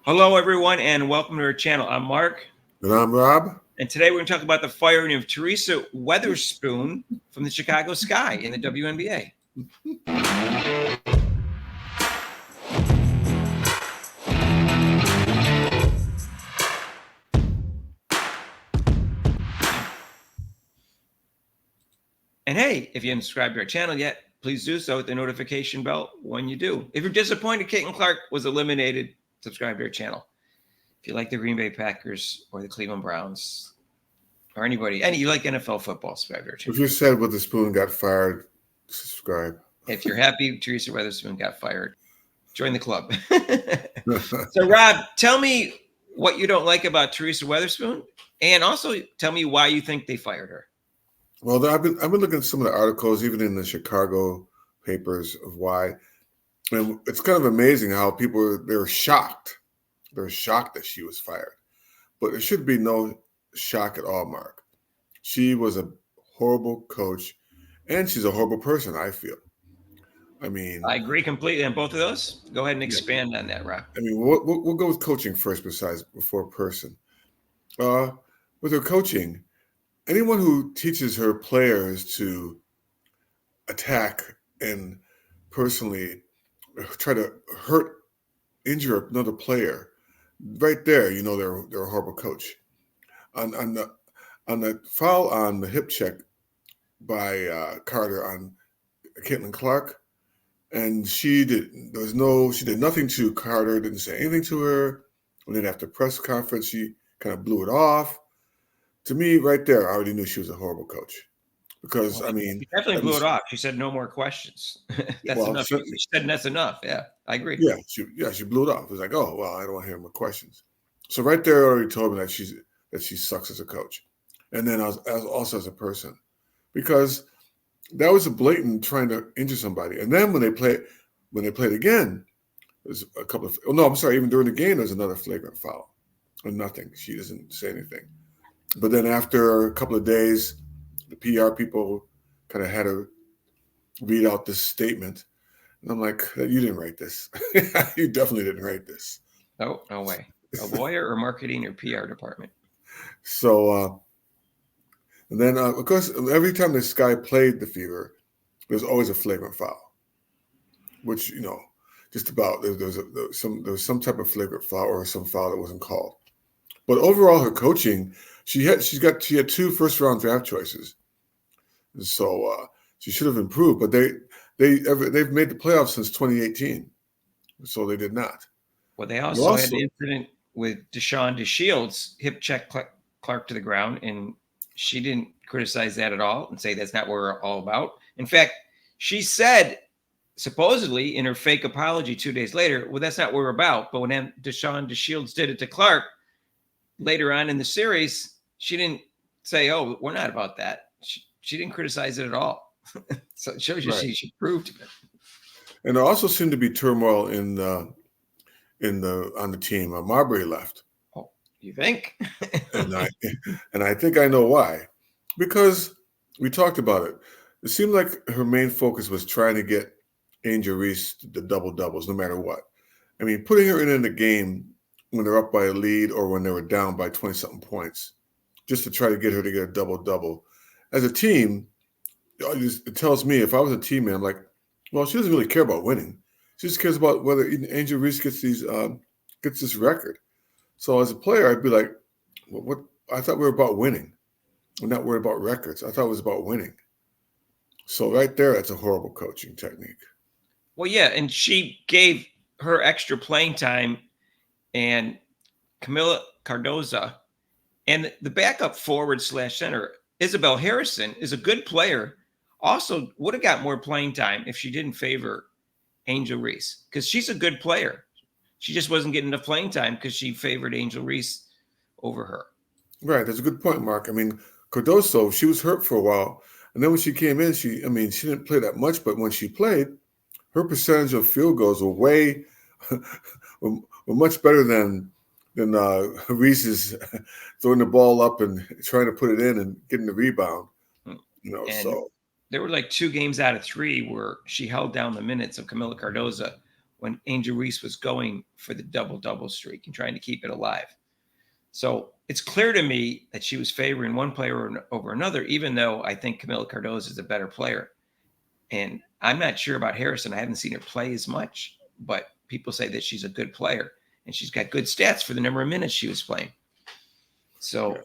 Hello, everyone, and welcome to our channel. I'm Mark, And I'm Rob. and today we're going to talk about the firing of Teresa Weatherspoon from the Chicago Sky in the WNBA. And hey, if you haven't subscribed to our channel yet, please do so with the notification bell when you do. If you're disappointed Caitlin Clark was eliminated, subscribe to our channel. If you like the Green Bay Packers or the Cleveland Browns or anybody, and you like NFL football, subscribe to our channel. If you said Witherspoon got fired, subscribe. If you're happy Teresa Weatherspoon got fired, join the club. So, Rob, tell me what you don't like about Teresa Weatherspoon, and also tell me why you think they fired her. Well, I've been looking at some of the articles, even in the Chicago papers, of why, and it's kind of amazing how they're shocked. They're shocked that she was fired, but there should be no shock at all, Mark. She was a horrible coach, and she's a horrible person, I feel. I mean, I agree completely on both of those. Go ahead and expand on that, Rob. I mean, we'll go with coaching first, before person. With her coaching, anyone who teaches her players to attack and personally try to injure another player, right there, they're a horrible coach. On the foul on the hip check by Carter on Caitlin Clark, and she did nothing to Carter, didn't say anything to her. And then after press conference, she kind of blew it off. To me, right there, I already knew she was a horrible coach. Because, She definitely blew it off. She said no more questions. That's enough. She said that's enough. Yeah, I agree. Yeah, she blew it off. It was like, oh, well, I don't want to hear more questions. So right there already told me that she sucks as a coach. And then also as a person. Because that was a blatant trying to injure somebody. And then when they played again, there's a couple of even during the game, there's another flagrant foul. And nothing. She doesn't say anything. But then after a couple of days, the PR people kind of had to read out this statement. And I'm like, you didn't write this. You definitely didn't write this. Oh, no way. A lawyer or marketing or PR department. So, and then, of course, every time this guy played the Fever, there's always a flagrant foul, which, just about there was some type of flagrant foul or some foul that wasn't called. But overall, her coaching, she had 2 first-round draft choices, and so she should have improved. But they've made the playoffs since 2018, so they did not. Well, they also had the incident with Deshaun DeShields hip check Clark to the ground, and she didn't criticize that at all and say that's not what we're all about. In fact, she said supposedly in her fake apology 2 days later, well, that's not what we're about. But when Deshaun DeShields did it to Clark later on in the series, she didn't say, oh, we're not about that. She didn't criticize it at all. So it shows you she proved it. And there also seemed to be turmoil on the team. Marbury left. Oh, you think? and I think I know why. Because we talked about it. It seemed like her main focus was trying to get Angel Reese the double-doubles no matter what. I mean, putting her in the game when they're up by a lead or when they were down by 20-something points, just to try to get her to get a double-double. As a team, it tells me, if I was a teammate, I'm like, well, she doesn't really care about winning. She just cares about whether Angel Reese gets this record. So as a player, I'd be like, well, what? I thought we were about winning. We're not worried about records. I thought it was about winning. So right there, that's a horrible coaching technique. Well, yeah, and she gave her extra playing time, and Camila Cardoza and the backup forward/center, Isabel Harrison, is a good player. Also would have got more playing time if she didn't favor Angel Reese, because she's a good player. She just wasn't getting enough playing time because she favored Angel Reese over her. Right. That's a good point, Mark. I mean, Cardoso, she was hurt for a while. And then when she came in, she didn't play that much, but when she played, her percentage of field goals were were much better than Reese's throwing the ball up and trying to put it in and getting the rebound. So there were like 2 games out of 3 where she held down the minutes of Camila Cardoza when Angel Reese was going for the double-double streak and trying to keep it alive. So it's clear to me that she was favoring one player over another, even though I think Camila Cardozo is a better player. And I'm not sure about Harrison. I haven't seen her play as much, but people say that she's a good player and she's got good stats for the number of minutes she was playing. So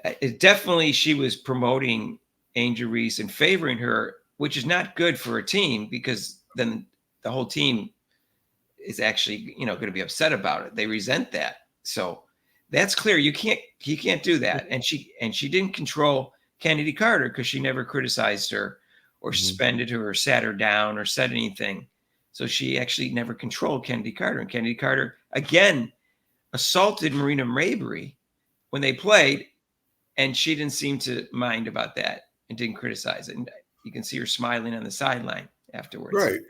it definitely, she was promoting Angel Reese and favoring her, which is not good for a team, because then the whole team is actually, going to be upset about it. They resent that. So that's clear. You can't do that. And she didn't control Kennedy Carter because she never criticized her or suspended her or sat her down or said anything. So she actually never controlled Kennedy Carter. And Kennedy Carter, again, assaulted Marina Mabrey when they played, and she didn't seem to mind about that and didn't criticize it. And you can see her smiling on the sideline afterwards. Right.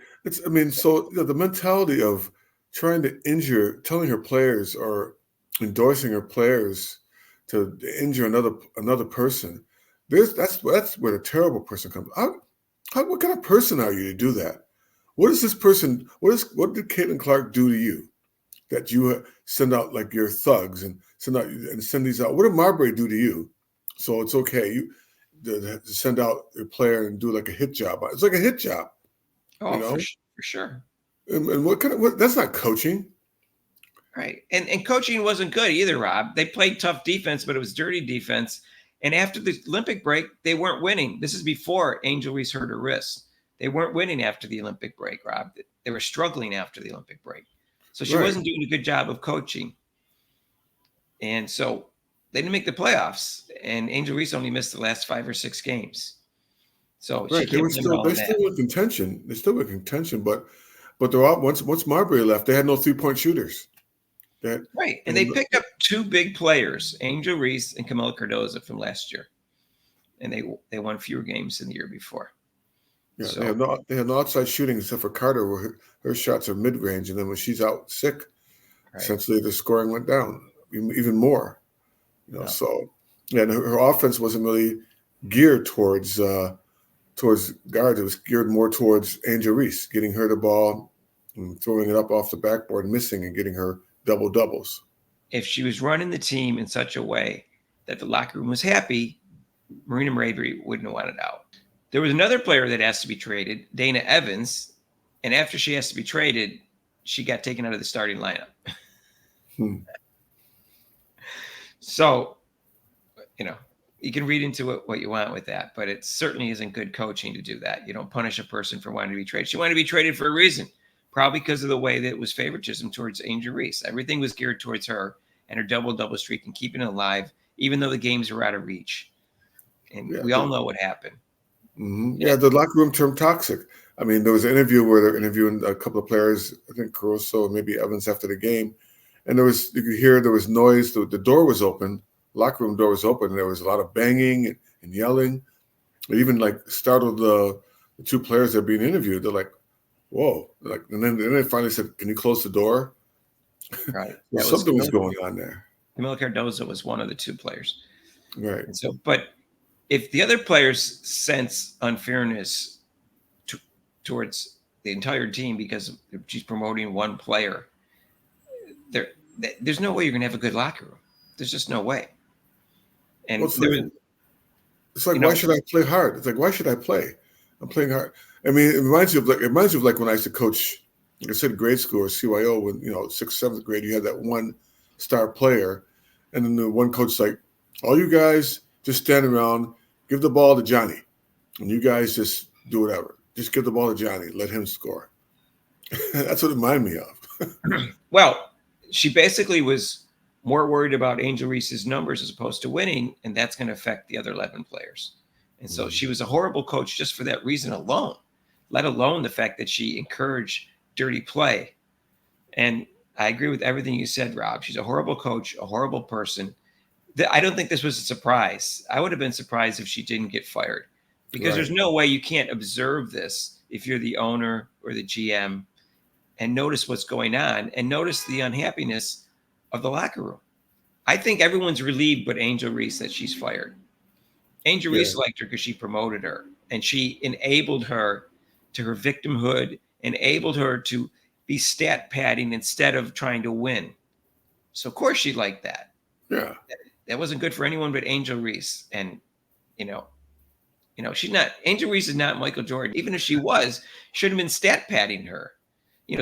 So the mentality of trying to telling her players or endorsing her players to injure another person, that's where the terrible person comes. What kind of person are you to do that? What is this person? What did Caitlin Clark do to you that you send out like your thugs and send these out? What did Marbury do to you? So it's okay to send out your player and do like a hit job. It's like a hit job. Oh, for sure. And what that's not coaching. Right. And coaching wasn't good either, Rob. They played tough defense, but it was dirty defense. And after the Olympic break, they weren't winning. This is before Angel Reese hurt her wrist. They weren't winning after the Olympic break, Rob. They were struggling after the Olympic break. So she wasn't doing a good job of coaching. And so they didn't make the playoffs. And Angel Reese only missed the last 5 or 6 games. So they still were in contention. They still were in contention, but they're all, once Marbury left, they had no 3-point shooters. Right. And they picked up 2 big players, Angel Reese and Camila Cardozo, from last year. And they won fewer games than the year before. Yeah, so they have no outside shooting except for Carter, where her shots are mid-range, and then when she's out sick, essentially the scoring went down even more. So and her offense wasn't really geared towards guards. It was geared more towards Angel Reese, getting her the ball and throwing it up off the backboard, missing, and getting her doubles. If she was running the team in such a way that the locker room was happy, Marina Mabrey wouldn't have wanted out. There was another player that has to be traded, Dana Evans, and after she has to be traded, she got taken out of the starting lineup. So, you can read into it what you want with that, but it certainly isn't good coaching to do that. You don't punish a person for wanting to be traded. She wanted to be traded for a reason, probably because of the way that it was favoritism towards Angel Reese. Everything was geared towards her and her double-double streak and keeping it alive, even though the games were out of reach. And we all know what happened. Yeah, the locker room turned toxic. I mean, there was an interview where they're interviewing a couple of players, I think Caruso and maybe Evans after the game, and you could hear there was noise. The door was open, locker room door was open, and there was a lot of banging and yelling. It even startled the 2 players that are being interviewed. They're like, "Whoa!" And then they finally said, "Can you close the door?" Right. Something was going on there. Camila Cardozo was one of the 2 players. Right. And so, but if the other players sense unfairness towards the entire team because she's promoting one player, there's no way you're going to have a good locker room. There's just no way. And it's like why should I play hard? It's like, why should I play? I'm playing hard. I mean, it reminds you of when I used to coach, like I said, grade school or CYO, when 6th, 7th grade, you had that one star player, and then the one coach like, all you guys just stand around, give the ball to Johnny, and you guys just do whatever. Just give the ball to Johnny, let him score. That's what it reminded me of. Well, she basically was more worried about Angel Reese's numbers as opposed to winning, and that's going to affect the other 11 players. And so she was a horrible coach just for that reason alone, let alone the fact that she encouraged dirty play. And I agree with everything you said, Rob. She's a horrible coach, a horrible person. I don't think this was a surprise. I would have been surprised if she didn't get fired, because there's no way you can't observe this if you're the owner or the GM and notice what's going on and notice the unhappiness of the locker room. I think everyone's relieved but Angel Reese that she's fired. Angel Reese liked her because she promoted her and she enabled her to her victimhood, enabled her to be stat padding instead of trying to win. So of course she liked that. Yeah. That wasn't good for anyone but Angel Reese. And she's not, Angel Reese is not Michael Jordan. Even if she was, should have been stat padding her.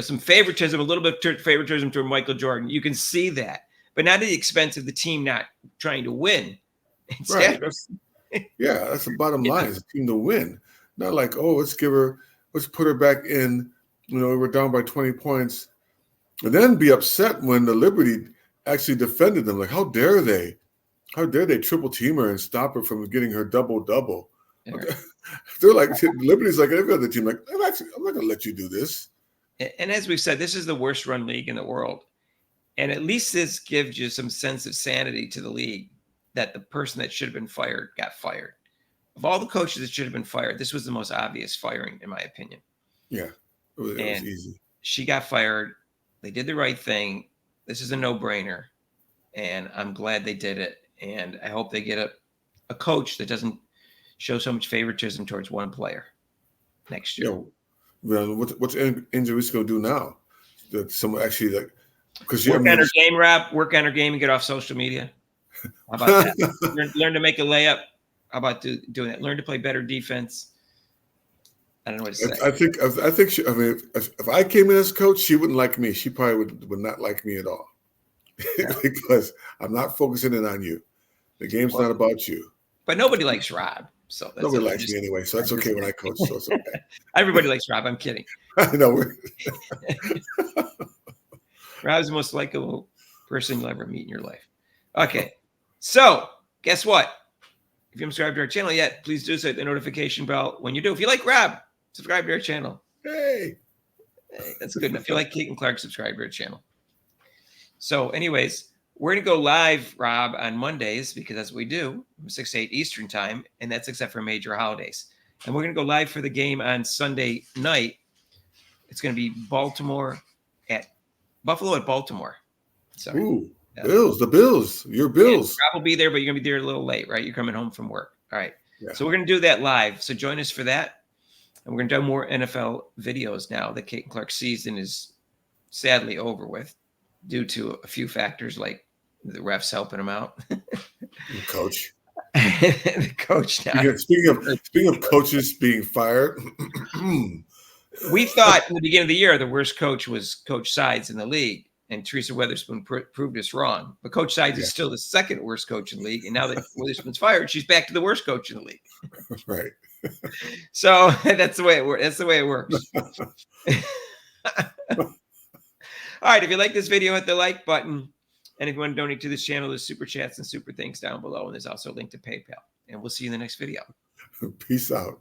Some favoritism, a little bit of favoritism toward Michael Jordan. You can see that, but not at the expense of the team not trying to win. Right. That's the bottom line. Is the team to win. Not like, oh, let's put her back in. We're down by 20 points. And then be upset when the Liberty actually defended them. Like, how dare they? How dare they triple team her and stop her from getting her double-double? Right. They're like, Liberty's like every other team, like, I'm not going to let you do this. And as we've said, this is the worst run league in the world. And at least this gives you some sense of sanity to the league that the person that should have been fired got fired. Of all the coaches that should have been fired, this was the most obvious firing, in my opinion. Yeah, it was easy. She got fired. They did the right thing. This is a no-brainer. And I'm glad they did it. And I hope they get a coach that doesn't show so much favoritism towards one player next year. Yeah. Well, what's Angel Reese going to do now? That someone actually because work on her game, Rob. Work on her game and get off social media. How about that? learn to make a layup. How about doing that? Learn to play better defense. I don't know what to say. I think if I came in as coach, she wouldn't like me. She probably would not like me at all. Yeah. Because I'm not focusing in on you. The game's not about you. But nobody likes Rob. So that's nobody likes me anyway, so that's okay when I coach. So it's okay. Everybody likes Rob. I'm kidding. I know. Rob's the most likable person you'll ever meet in your life. Okay. So guess what? If you haven't subscribed to our channel yet, please do so. Hit the notification bell when you do. If you like Rob, subscribe to our channel. Hey, that's good enough. If you like Kate and Clark, subscribe to our channel. So anyways, we're going to go live, Rob, on Mondays because that's what we do, from 6 to 8 Eastern time, and that's except for major holidays. And we're going to go live for the game on Sunday night. It's going to be Buffalo at Baltimore. Sorry. Ooh, the Bills, your Bills. Rob will be there, but you're going to be there a little late, right? You're coming home from work. All right. Yeah. So we're going to do that live. So join us for that. And we're going to do more NFL videos now that Kate and Clark's season is sadly over with due to a few factors like the refs helping them out. Coach. The coach now. Speaking of coaches being fired. We thought in the beginning of the year the worst coach was Coach Sides in the league, and Teresa Weatherspoon proved us wrong. But Coach Sides is still the second worst coach in the league, and now that Weatherspoon's fired, she's back to the worst coach in the league. Right. So that's the way it works. That's the way it works. All right. If you like this video, hit the like button. And if you want to donate to this channel, there's super chats and super thanks down below. And there's also a link to PayPal. And we'll see you in the next video. Peace out.